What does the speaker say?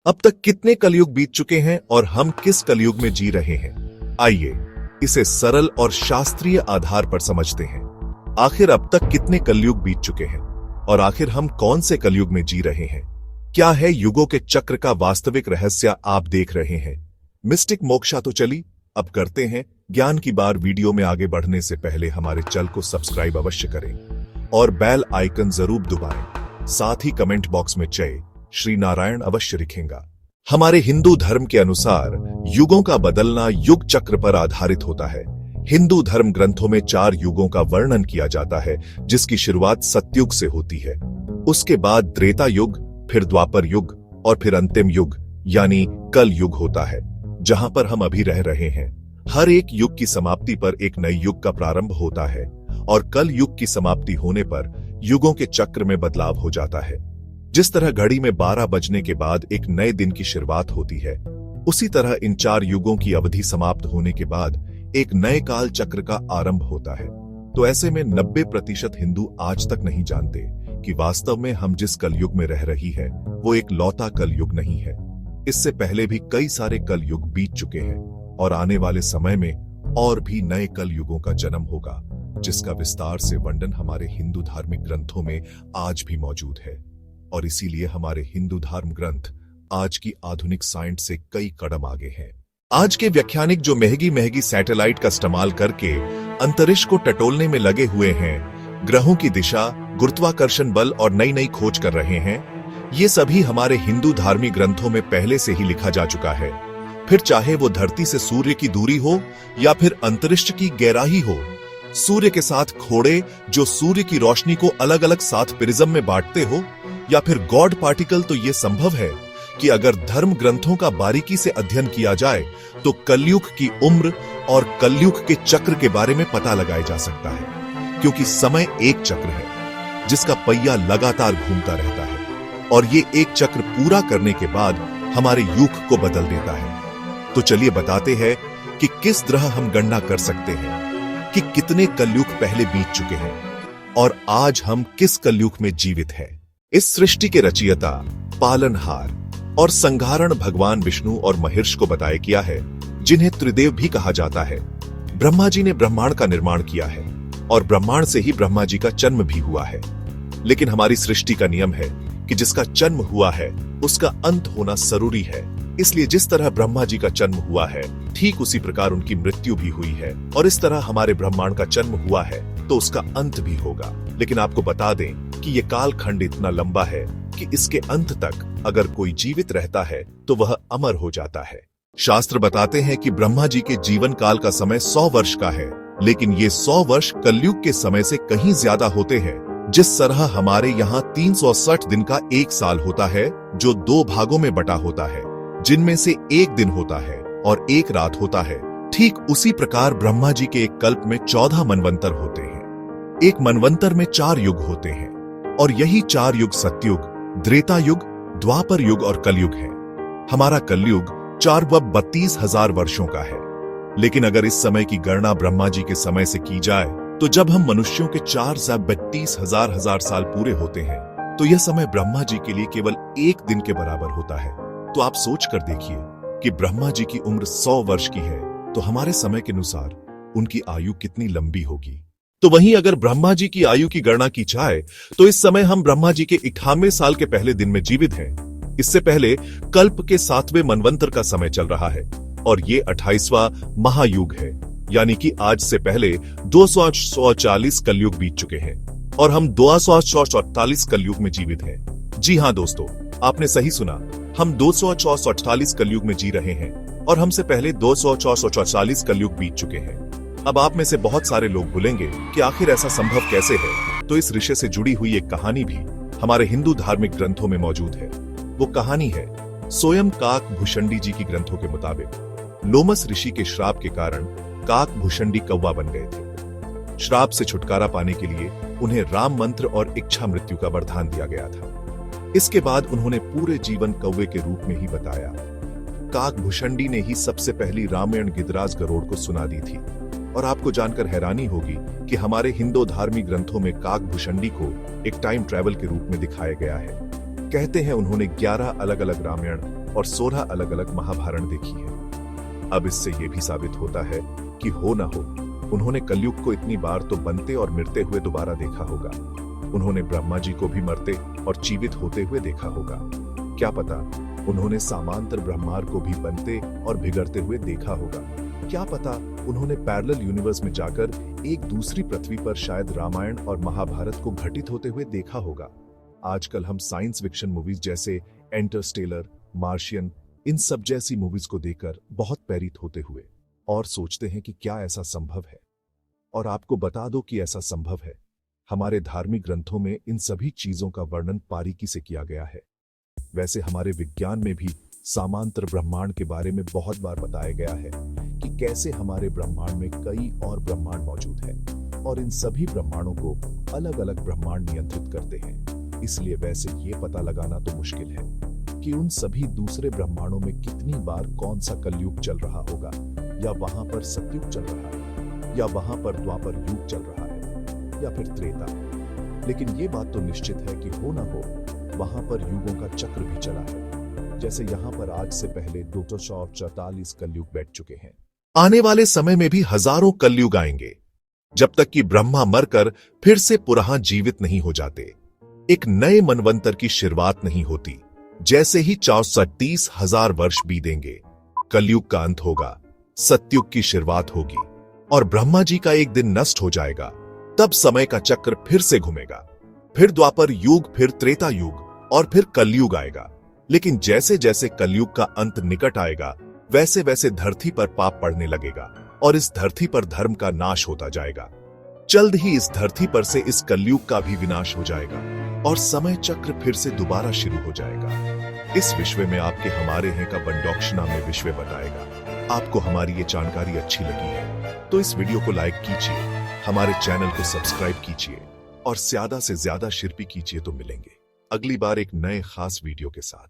अब तक कितने कलयुग बीत चुके हैं और हम किस कलयुग में जी रहे हैं? आइए इसे सरल और शास्त्रीय आधार पर समझते हैं। आखिर अब तक कितने कलयुग बीत चुके हैं और आखिर हम कौन से कलयुग में जी रहे हैं? क्या है युगों के चक्र का वास्तविक रहस्य आप देख रहे हैं। मिस्टिक मोक्षा तो चली अब करते हैं ज्ञान की बार। वीडियो में आगे बढ़ने से पहले हमारे चैनल को सब्सक्राइब अवश्य करें और बेल आइकन जरूर दबाएं। साथ ही कमेंट बॉक्स में जय श्री नारायण अवश्य लिखेंगे। हमारे हिंदू धर्म के अनुसार युगों का बदलना युग चक्र पर आधारित होता है। हिंदू धर्म ग्रंथों में 4 युगों का वर्णन किया जाता है, जिसकी शुरुआत सतयुग से होती है। उसके बाद त्रेता युग, फिर द्वापर युग और फिर अंतिम युग यानी कल युग होता है, जहां पर हम अभी रह रहे हैं। हर एक युग की समाप्ति पर एक नए युग का प्रारंभ होता है और कल युग की समाप्ति होने पर युगों के चक्र में बदलाव हो जाता है। जिस तरह घड़ी में 12 बजने के बाद एक नए दिन की शुरुआत होती है, उसी तरह इन 4 युगों की अवधि समाप्त होने के बाद एक नए काल चक्र का आरंभ होता है। तो ऐसे में 90% हिंदू आज तक नहीं जानते कि वास्तव में हम जिस कलयुग में रह रही है वो एक लौता कलयुग नहीं है। इससे पहले भी कई सारे कलयुग बीत चुके हैं और आने वाले समय में और भी नए कलयुगों का जन्म होगा, जिसका विस्तार से वर्णन हमारे हिंदू धार्मिक ग्रंथों में आज भी मौजूद है। और इसीलिए हमारे हिंदू धर्म ग्रंथ आज की आधुनिक साइंस से कई कदम आगे हैं। आज के वैज्ञानिक जो महंगी सैटेलाइट का इस्तेमाल करके अंतरिक्ष को टटोलने में लगे हुए हैं, ग्रहों की दिशा, गुरुत्वाकर्षण बल और नई खोज कर रहे हैं, ये सभी हमारे हिंदू धार्मिक ग्रंथों में पहले से ही लिखा जा चुका है। फिर चाहे वो धरती से सूर्य की दूरी हो या फिर अंतरिक्ष की गहराई हो, सूर्य के साथ खोड़े जो सूर्य की रोशनी को अलग अलग 7 प्रिज्म में बांटते हो, या फिर गॉड पार्टिकल, तो ये संभव है कि अगर धर्म ग्रंथों का बारीकी से अध्ययन किया जाए तो कलयुग की उम्र और कलयुग के चक्र के बारे में पता लगाया जा सकता है। क्योंकि समय एक चक्र है जिसका पहिया लगातार घूमता रहता है और ये एक चक्र पूरा करने के बाद हमारे युग को बदल देता है। तो चलिए बताते हैं कि किस तरह हम गणना कर सकते हैं कि कितने कलयुग पहले बीत चुके हैं और आज हम किस कलयुग में जीवित हैं। इस सृष्टि के रचयिता, पालनहार और संहारण भगवान विष्णु और महेश को बताया किया है, जिन्हें त्रिदेव भी कहा जाता है। ब्रह्मा जी ने ब्रह्मांड का निर्माण किया है और ब्रह्मांड से ही ब्रह्मा जी का जन्म भी हुआ है। लेकिन हमारी सृष्टि का नियम है कि जिसका जन्म हुआ है उसका अंत होना जरूरी है। इसलिए जिस तरह ब्रह्मा जी का जन्म हुआ है, ठीक उसी प्रकार उनकी मृत्यु भी हुई है और इस तरह हमारे ब्रह्मांड का जन्म हुआ है तो उसका अंत भी होगा। लेकिन आपको बता दें कि ये कालखंड इतना लंबा है कि इसके अंत तक अगर कोई जीवित रहता है तो वह अमर हो जाता है। शास्त्र बताते हैं कि ब्रह्मा जी के जीवन काल का समय 100 वर्ष का है, लेकिन ये 100 वर्ष कलयुग के समय से कहीं ज्यादा होते हैं। जिस तरह हमारे यहाँ 360 दिन का एक साल होता है, जो 2 भागों में बटा होता है, जिनमें से एक दिन होता है और एक रात होता है, ठीक उसी प्रकार ब्रह्मा जी के एक कल्प में 14 मनवंतर होते हैं। एक मनवंतर में 4 युग होते हैं और यही 4 युग सतयुग, त्रेता युग, द्वापर युग और कलयुग है। हमारा कलयुग 4,32,000 वर्षों का है। लेकिन अगर इस समय की गणना ब्रह्मा जी के समय से की जाए तो जब हम मनुष्यों के 4,32,000 साल पूरे होते हैं तो यह समय ब्रह्मा जी के लिए केवल एक दिन के बराबर होता है। तो आप सोच कर देखिए कि ब्रह्मा जी की उम्र 100 वर्ष की है तो हमारे समय के अनुसार उनकी आयु कितनी लंबी होगी। तो वहीं अगर ब्रह्मा जी की आयु की गणना की जाए तो इस समय हम ब्रह्मा जी के 98 साल के पहले दिन में जीवित हैं। इससे पहले कल्प के 7वें मनवंतर का समय चल रहा है और ये 28वां महायुग है, यानी कि आज से पहले 240 कलयुग बीत चुके हैं और हम 248 कलयुग में जीवित हैं। जी हाँ दोस्तों, आपने सही सुना, हम 248 कलयुग में जी रहे हैं और हमसे पहले 244 कलयुग बीत चुके हैं। अब आप में से बहुत सारे लोग बोलेंगे कि आखिर ऐसा संभव कैसे है। तो इस विषय से जुड़ी हुई एक कहानी भी हमारे हिंदू धार्मिक ग्रंथों में मौजूद है। वो कहानी है स्वयं काकभूषणी जी की ग्रंथों के मुताबिक लोमस ऋषि के श्राप के कारण काकभूषणी कौवा बन गए थे। श्राप से छुटकारा पाने के लिए उन्हें राम मंत्र और इच्छा मृत्यु का वरदान दिया गया था। इसके बाद उन्होंने पूरे जीवन कौवे के रूप में ही बताया। काकभूषणी ने ही सबसे पहली रामायण गिदराज गरुड़ को सुना दी थी और आपको जानकर हैरानी होगी कि हमारे हिंदू धार्मिक ग्रंथों में काकभूषणी को एक टाइम ट्रैवल के रूप में दिखाया गया है। कहते हैं उन्होंने 11 अलग अलग रामायण और 16 अलग अलग महाभारत देखी है। अब इससे यह भी साबित होता है कि हो ना हो, उन्होंने कलयुग को इतनी बार तो बनते और मरते हुए दोबारा देखा होगा। उन्होंने ब्रह्मा जी को भी मरते और जीवित होते हुए देखा होगा। क्या पता उन्होंने समांतर ब्रह्मांड को भी बनते और बिगड़ते हुए देखा होगा। क्या पता उन्होंने पैरेलल यूनिवर्स में जाकर एक दूसरी पृथ्वी पर शायद रामायण और महाभारत को घटित होते हुए देखा होगा। आजकल हम साइंस फिक्शन मूवीज जैसे इंटरस्टेलर, मार्शियन, इन सब जैसी मूवीज को देखकर बहुत प्रेरित होते हुए और सोचते हैं कि क्या ऐसा संभव है। और आपको बता दो कि ऐसा संभव है। हमारे धार्मिक ग्रंथों में इन सभी चीजों का वर्णन बारीकी से किया गया है। वैसे हमारे विज्ञान में भी समांतर ब्रह्मांड के बारे में बहुत बार बताया गया है कि कैसे हमारे ब्रह्मांड में कई और ब्रह्मांड मौजूद हैं और इन सभी ब्रह्मांडों को अलग अलग ब्रह्मांड नियंत्रित करते हैं। इसलिए वैसे ये पता लगाना तो मुश्किल है कि उन सभी दूसरे ब्रह्मांडों में कितनी बार कौन सा कलयुग चल रहा होगा, या वहां पर सतयुग चल रहा है, या वहां पर द्वापर युग चल रहा है, या फिर त्रेता। लेकिन ये बात तो निश्चित है कि हो ना हो, वहां पर युगों का चक्र भी चला है। जैसे यहाँ पर आज से पहले 244 कलयुग बैठ चुके हैं। आने वाले समय में भी हजारों कलयुग आएंगे, जब तक कि ब्रह्मा मरकर फिर से पुनः जीवित नहीं हो जाते, एक नए मनवंतर की शुरुआत नहीं होती। जैसे ही 430,000 वर्ष बीतेंगे, कलयुग का अंत होगा, सतयुग की शुरुआत होगी और ब्रह्मा जी का एक दिन नष्ट हो जाएगा। तब समय का चक्र फिर से घूमेगा, फिर द्वापर युग, फिर त्रेता युग और फिर कलयुग आएगा। लेकिन जैसे जैसे कलयुग का अंत निकट आएगा, वैसे वैसे धरती पर पाप पड़ने लगेगा और इस धरती पर धर्म का नाश होता जाएगा। जल्द ही इस धरती पर से इस कलयुग का भी विनाश हो जाएगा और समय चक्र फिर से दोबारा शुरू हो जाएगा। इस विश्व में आपके हमारे हैं का बंडोक्षना में विश्व बताएगा। आपको हमारी ये जानकारी अच्छी लगी है तो इस वीडियो को लाइक कीजिए, हमारे चैनल को सब्सक्राइब कीजिए और ज्यादा से ज्यादा शेयर कीजिए। तो मिलेंगे अगली बार एक नए खास वीडियो के साथ।